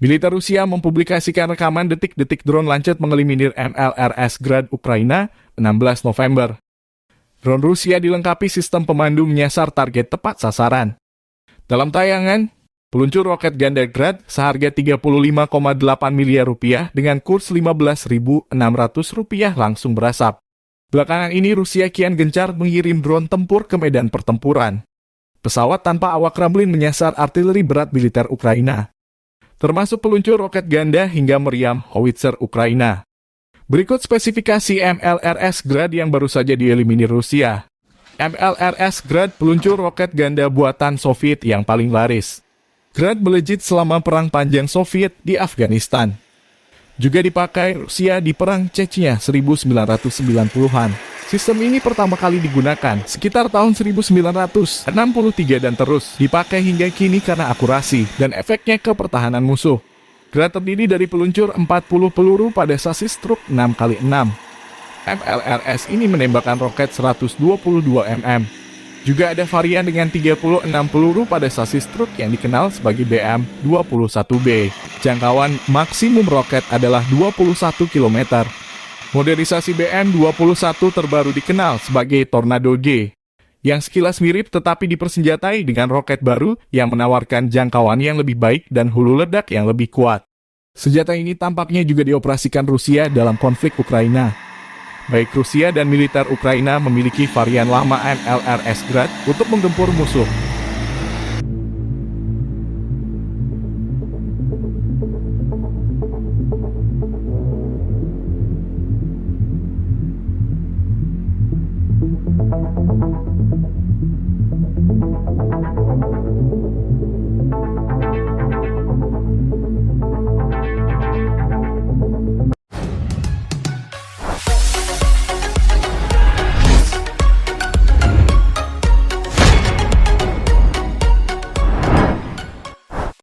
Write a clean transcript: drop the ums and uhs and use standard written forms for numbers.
Militer Rusia mempublikasikan rekaman detik-detik drone lancet mengeliminir MLRS Grad Ukraina 16 November. Drone Rusia dilengkapi sistem pemandu menyasar target tepat sasaran. Dalam tayangan, peluncur roket ganda Grad seharga 35,8 miliar rupiah dengan kurs 15.600 rupiah langsung berasap. Belakangan ini Rusia kian gencar mengirim drone tempur ke medan pertempuran. Pesawat tanpa awak Kremlin menyasar artileri berat militer Ukraina, termasuk peluncur roket ganda hingga meriam howitzer Ukraina. Berikut spesifikasi MLRS Grad yang baru saja dieliminir Rusia. MLRS Grad peluncur roket ganda buatan Soviet yang paling laris. Grad melejit selama Perang Panjang Soviet di Afghanistan. Juga dipakai Rusia di Perang Chechnya 1990-an. Sistem ini pertama kali digunakan sekitar tahun 1963 dan terus dipakai hingga kini karena akurasi dan efeknya ke pertahanan musuh. Grad terdiri dari peluncur 40 peluru pada sasis truk 6x6. MLRS ini menembakkan roket 122 mm. Juga ada varian dengan 36 peluru pada sasis truk yang dikenal sebagai BM-21B. Jangkauan maksimum roket adalah 21 km. Modernisasi BM-21 terbaru dikenal sebagai Tornado G, yang sekilas mirip tetapi dipersenjatai dengan roket baru yang menawarkan jangkauan yang lebih baik dan hulu ledak yang lebih kuat. Senjata ini tampaknya juga dioperasikan Rusia dalam konflik Ukraina. Baik Rusia dan militer Ukraina memiliki varian lama MLRS Grad untuk menggempur musuh.